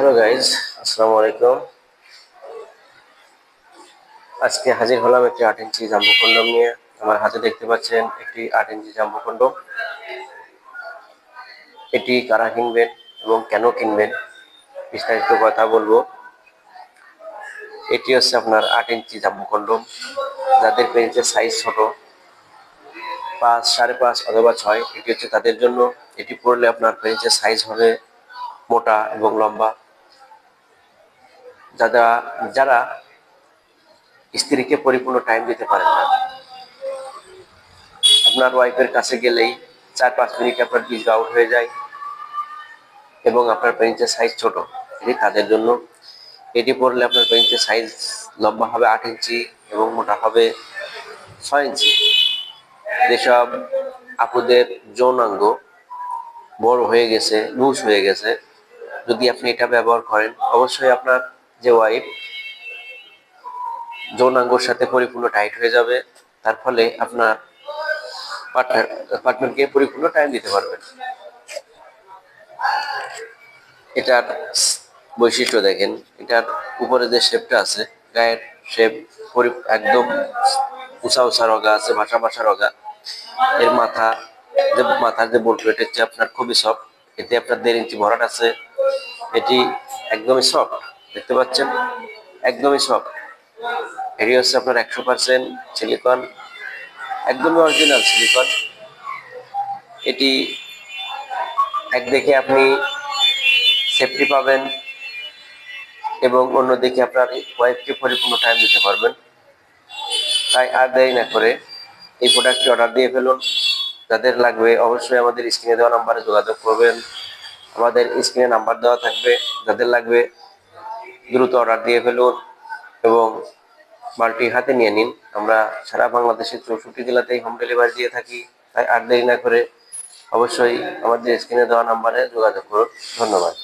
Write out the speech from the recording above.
Hello guys, আসসালামু আলাইকুম। আজকে হাজির হলাম একটি 8 ইঞ্চি জাম্বো কন্ডম নিয়ে। আমার হাতে দেখতে পাচ্ছেন একটি 8 ইঞ্চি জাম্বো কন্ডম। এটি কারা কিনবেন এবং কেন কিনবেন বিস্তারিত কথা বলবো। এটি হচ্ছে আপনার 8 ইঞ্চি জাম্বো কন্ডম। যাদের পেনিসের সাইজ ছোট, 5, 5.5 অথবা 6, এটি হচ্ছে তাদের জন্য। এটি পরলে আপনার পেনিসের সাইজ হবে মোটা এবং লম্বা। যারা যারা স্ত্রীকে পরিপূর্ণ টাইম দিতে পারেন না, আপনার ওয়াইফের কাছে গেলেই 4-5 মিনিটে আপনার পিস আউট হয়ে যায় এবং আপনার পেনিসের সাইজ ছোট, এটি তাদের জন্য। এটি পরলে আপনার পেনিসের সাইজ লম্বা হবে 8 ইঞ্চি এবং মোটা হবে 6 ইঞ্চি। যেসব আপুদের যৌনাঙ্গ বড় হয়ে গেছে, লুজ হয়ে গেছে, যদি আপনি এটা ব্যবহার করেন, অবশ্যই আপনার যে ওয়াইফ যৌনাঙ্গর সাথে পরিপূর্ণ টাইট হয়ে যাবে। তার ফলে আপনার পার্টনারকে পরিপূর্ণ টাইম দিতে পারবেন। এটার বৈশিষ্ট্য দেখেন, এটার উপরে যে শেপটা আছে, গায়ের শেপ একদম উঁচা উঁচা রগা আছে, ভাসা ভাসা রগা। এর মাথার যে বোল্ট, এটা হচ্ছে আপনার খুবই সফট। এতে আপনার 1.5 ইঞ্চি ভরাট আছে। এটি একদমই সফট, দেখতে পাচ্ছেন, একদমই সফট। এটি হচ্ছে আপনার 100% সিলিকন, একদমই অরিজিনাল সিলিকন। এটি একদিকে আপনি সেফটি পাবেন এবং অন্যদিকে আপনার ওয়াইফকে পরিপূর্ণ টাইম দিতে পারবেন। তাই আর দেরি না করে এই প্রোডাক্টটি অর্ডার দিয়ে ফেলুন। যাদের লাগবে অবশ্যই আমাদের স্ক্রিনে দেওয়া নাম্বারে যোগাযোগ করবেন। আমাদের স্ক্রিনে নাম্বার দেওয়া থাকবে। যাদের লাগবে দ্রুত অর্ডার দিয়ে ফেলুন এবং মালটি হাতে নিয়ে নিন। আমরা সারা বাংলাদেশের 64 জেলাতেই হোম ডেলিভারি দিয়ে থাকি। তাই আর দেরি না করে অবশ্যই আমাদের স্ক্রিনে দেওয়া নাম্বারে যোগাযোগ করুন। ধন্যবাদ।